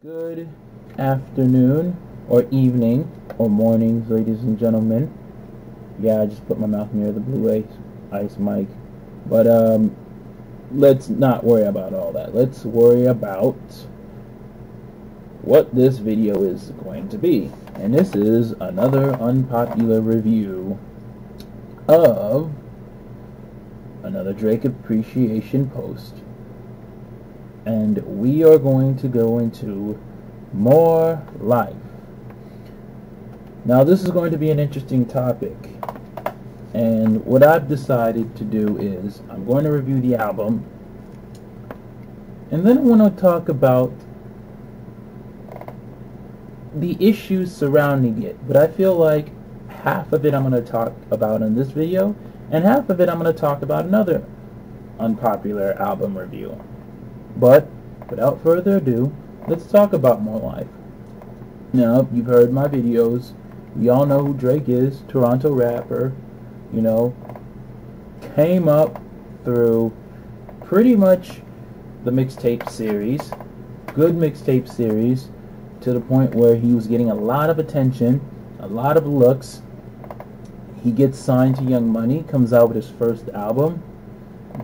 Good afternoon, or evening, or mornings, ladies and gentlemen. Yeah, I just put my mouth near the blue ice mic. But, let's not worry about all that. Let's worry about what this video is going to be. And this is another unpopular review of another Drake appreciation post. And we are going to go into More Life. Now this is going to be an interesting topic, and what I've decided to do is I'm going to review the album, and then I want to talk about the issues surrounding it. But I feel like half of it I'm going to talk about in this video, and half of it I'm going to talk about another unpopular album review. But without further ado, let's talk about More Life. Now, you've heard my videos. You all know who Drake is, Toronto rapper. You know, came up through pretty much the mixtape series, good mixtape series, to the point where he was getting a lot of attention, a lot of looks. He gets signed to Young Money, comes out with his first album,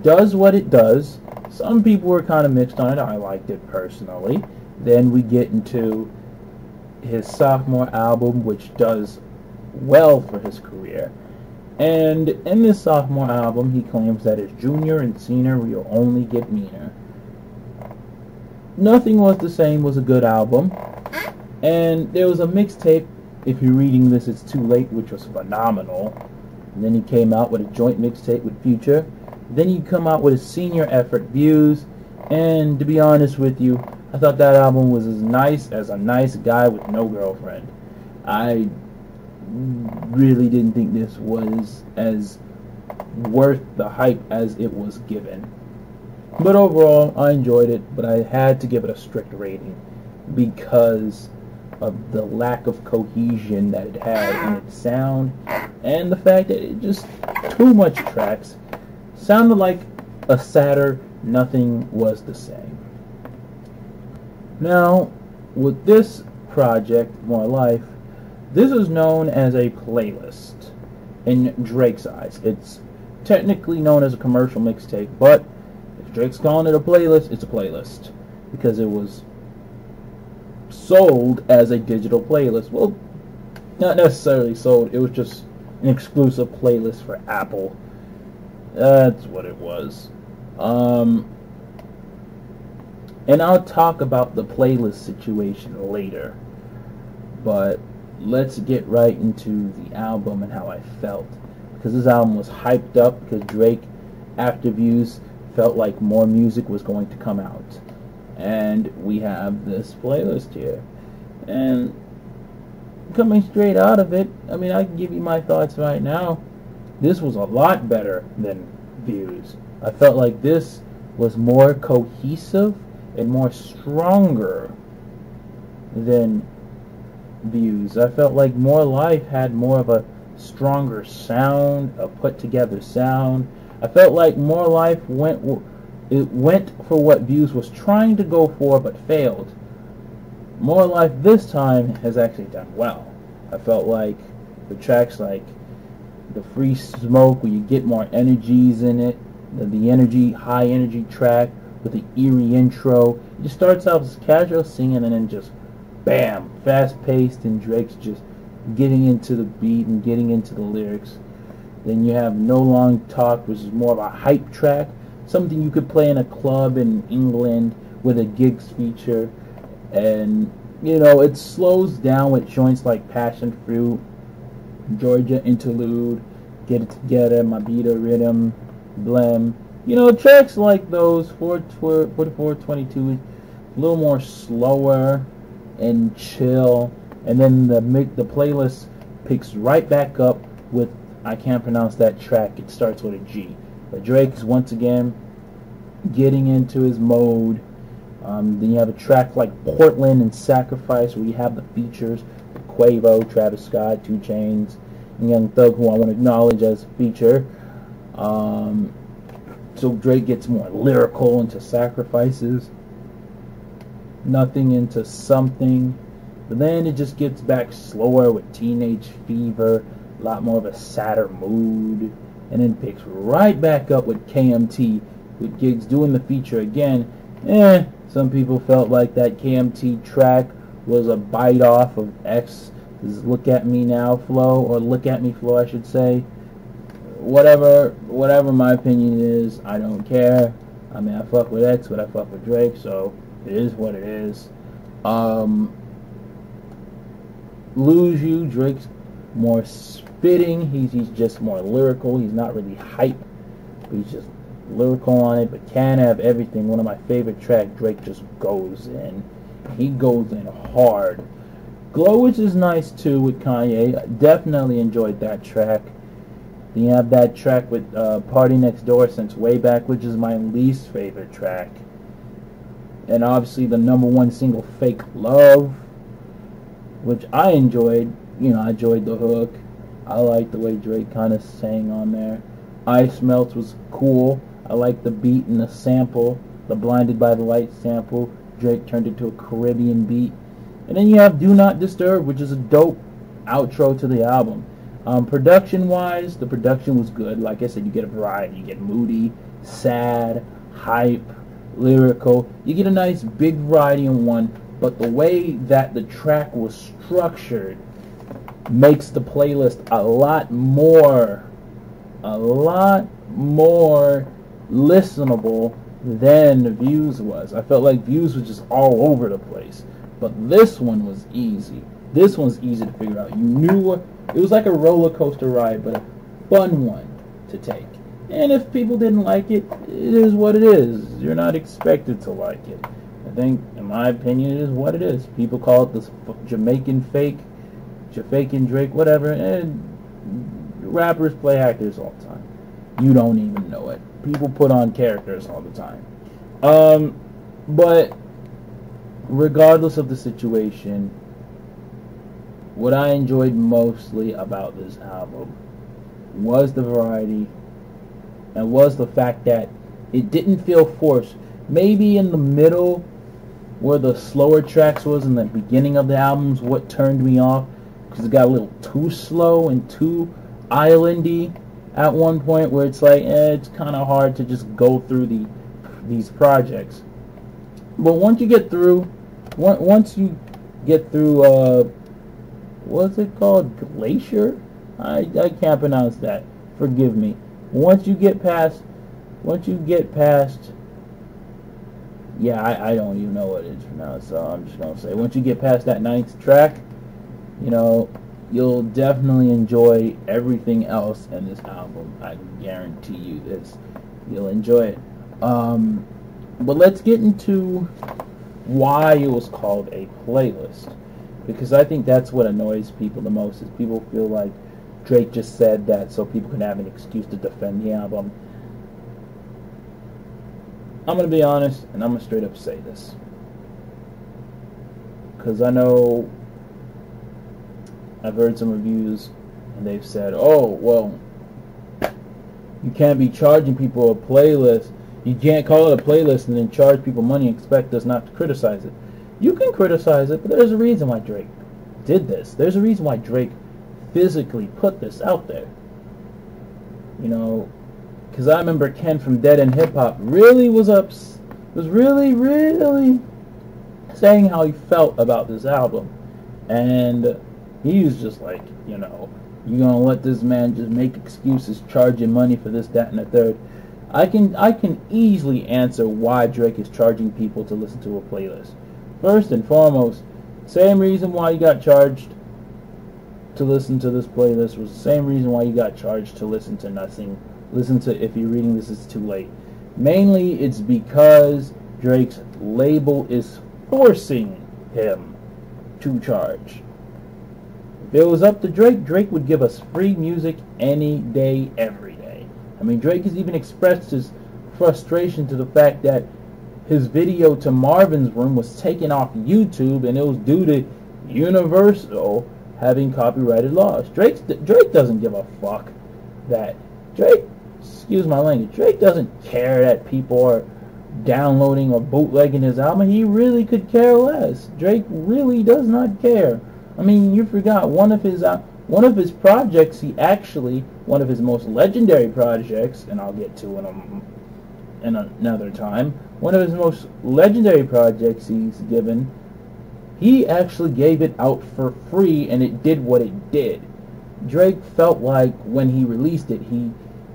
does what it does. Some people were kind of mixed on it. I liked it personally. Then we get into his sophomore album, which does well for his career. And in this sophomore album, he claims that his junior and senior will only get meaner. Nothing Was the Same was a good album. And there was a mixtape, if you're reading this, It's Too Late, which was phenomenal. And then he came out with a joint mixtape with Future. Then you come out with a senior effort, Views, and to be honest with you, I thought that album was as nice as a nice guy with no girlfriend. I really didn't think this was as worth the hype as it was given. But overall, I enjoyed it, but I had to give it a strict rating because of the lack of cohesion that it had in its sound, and the fact that it just too much tracks. Sounded like a sadder Nothing Was the Same. Now, with this project, More Life, this is known as a playlist in Drake's eyes. It's technically known as a commercial mixtape, but if Drake's calling it a playlist, it's a playlist because it was sold as a digital playlist. Well, not necessarily sold, it was just an exclusive playlist for Apple. That's what it was. And I'll talk about the playlist situation later. But let's get right into the album and how I felt. Because this album was hyped up because Drake, after Views, felt like more music was going to come out. And we have this playlist here. And coming straight out of it, I mean, I can give you my thoughts right now. This was a lot better than Views. I felt like this was more cohesive and more stronger than Views. I felt like More Life had more of a stronger sound, a put together sound. I felt like More Life went for what Views was trying to go for but failed. More Life this time has actually done well. I felt like the tracks like the Free Smoke, where you get more energies in it, the energy, high energy track with the eerie intro. It just starts out as casual singing and then just bam, fast paced, and Drake's just getting into the beat and getting into the lyrics. Then you have No Long Talk, which is more of a hype track, something you could play in a club in England with a gigs feature. And you know, it slows down with joints like Passion Fruit, Georgia Interlude, Get It Together, My Beat a Rhythm, Blem. You know, tracks like those, 4422, a little more slower and chill. And then the playlist picks right back up with, I can't pronounce that track, it starts with a G. But Drake is once again getting into his mode. Then you have a track like Portland and Sacrifice, where you have the features. Quavo, Travis Scott, 2 Chainz, and Young Thug, who I want to acknowledge as a feature. So Drake gets more lyrical into Sacrifices. nothing into something. But then it just gets back slower with Teenage Fever, a lot more of a sadder mood, and then picks right back up with KMT, with Giggs doing the feature again. Some people felt like that KMT track was a bite off of X's Look At Me Now flow, or Look At Me flow I should say. Whatever my opinion is, I don't care. I mean, I fuck with X, but I fuck with Drake, so it is what it is. Lose You, Drake's more spitting. He's just more lyrical. He's not really hype, but he's just lyrical on it. But Can't Have Everything, one of my favorite tracks, Drake just goes in. He goes in hard. Glow, which is nice too with Kanye. I definitely enjoyed that track. Then you have that track with Party Next Door, Since Way Back, which is my least favorite track. And obviously the #1 single, Fake Love, which I enjoyed. You know, I enjoyed the hook. I liked the way Drake kind of sang on there. Ice Melts was cool. I liked the beat and the sample. The Blinded by the Light sample, Drake turned it to a Caribbean beat. And then you have Do Not Disturb, which is a dope outro to the album. Production-wise, the production was good. Like I said, you get a variety. You get moody, sad, hype, lyrical. You get a nice big variety in one. But the way that the track was structured makes the playlist a lot more listenable than Views was. I felt like Views was just all over the place. But this one was easy. This one's easy to figure out. You knew it was like a roller coaster ride, but a fun one to take. And if people didn't like it, it is what it is. You're not expected to like it. I think, in my opinion, it is what it is. People call it the Jamaican fake, Jamaican Drake, whatever. And rappers play actors all the time. You don't even know it. People put on characters all the time. But regardless of the situation, what I enjoyed mostly about this album was the variety, and was the fact that it didn't feel forced. Maybe in the middle, where the slower tracks was in the beginning of the albums, what turned me off, because it got a little too slow and too islandy at one point, where it's like, it's kind of hard to just go through these projects. But once you get through, what's it called? Glacier? I can't pronounce that. Forgive me. Once you get past, yeah, I don't even know what it is now, so I'm just gonna say, once you get past that 9th track, you know, you'll definitely enjoy everything else in this album. I guarantee you this. You'll enjoy it. But let's get into why it was called a playlist, because I think that's what annoys people the most, is people feel like Drake just said that so people can have an excuse to defend the album. I'm going to be honest, and I'm going to straight up say this, because I know I've heard some reviews and they've said, oh, well, you can't be charging people a playlist. You can't call it a playlist and then charge people money and expect us not to criticize it. You can criticize it, but there's a reason why Drake did this. There's a reason why Drake physically put this out there. You know, because I remember Ken from Dead End Hip Hop really was really saying how he felt about this album. And he was just like, you know, you gonna let this man just make excuses, charging money for this, that, and the third. I can easily answer why Drake is charging people to listen to a playlist. First and foremost, same reason why you got charged to listen to this playlist was the same reason why you got charged to listen to nothing. Listen to If You're Reading This, It's Too Late. Mainly, it's because Drake's label is forcing him to charge. If it was up to Drake, Drake would give us free music any day, every day. I mean, Drake has even expressed his frustration to the fact that his video to Marvin's Room was taken off YouTube, and it was due to Universal having copyrighted laws. Drake doesn't give a fuck that Drake, excuse my language, Drake doesn't care that people are downloading or bootlegging his album. He really could care less. Drake really does not care. I mean, you forgot one of his projects. One of his most legendary projects, and I'll get to in another time. One of his most legendary projects he actually gave it out for free, and it did what it did. Drake felt like when he released it, he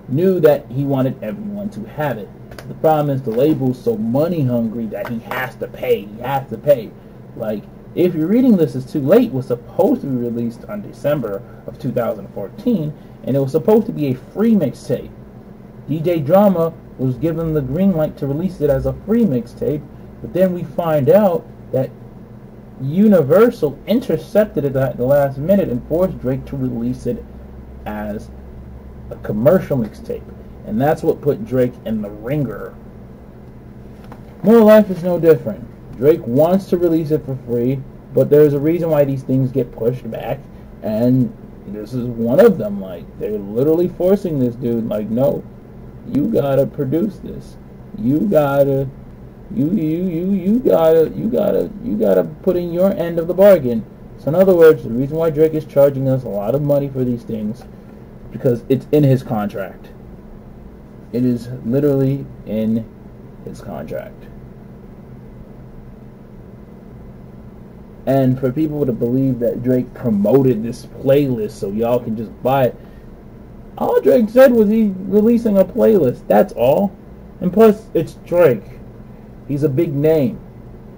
knew that he wanted everyone to have it. The problem is the label's so money hungry that he has to pay. He has to pay. Like, If You're Reading This Is Too Late was supposed to be released on December of 2014, and it was supposed to be a free mixtape. DJ Drama was given the green light to release it as a free mixtape, but then we find out that Universal intercepted it at the last minute and forced Drake to release it as a commercial mixtape. And that's what put Drake in the ringer. More Life is no different. Drake wants to release it for free, but there's a reason why these things get pushed back, and this is one of them. Like, they're literally forcing this dude, like, no, you gotta produce this. You gotta put in your end of the bargain. So in other words, the reason why Drake is charging us a lot of money for these things, because it's in his contract. It is literally in his contract. And for people to believe that Drake promoted this playlist so y'all can just buy it, all Drake said was he's releasing a playlist. That's all. And plus, it's Drake. He's a big name.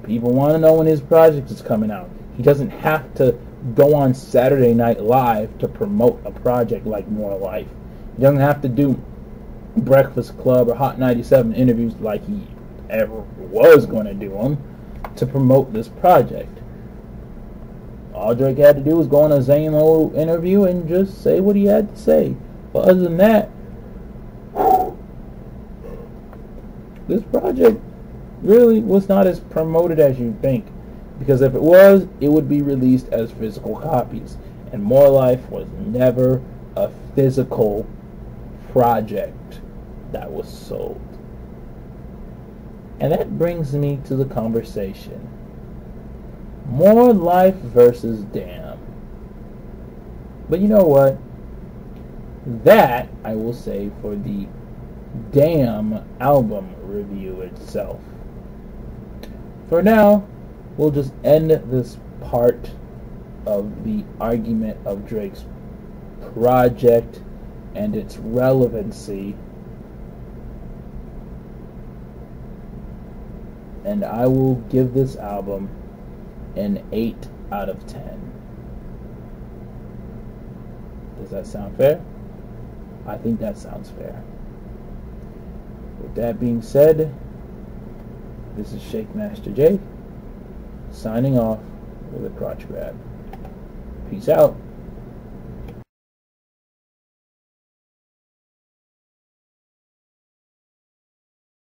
People want to know when his project is coming out. He doesn't have to go on Saturday Night Live to promote a project like More Life. He doesn't have to do Breakfast Club or Hot 97 interviews like he ever was going to do them to promote this project. All Drake had to do was go on a Zane Lowe interview and just say what he had to say. But other than that, this project really was not as promoted as you think. Because if it was, it would be released as physical copies. And More Life was never a physical project that was sold. And that brings me to the conversation. More Life versus Damn. But you know what? That I will say for the Damn album review itself. For now, we'll just end this part of the argument of Drake's project and its relevancy. And I will give this album an 8 out of 10. Does that sound fair? I think that sounds fair. With that being said, this is Jhammaster J, signing off with a crotch grab. Peace out.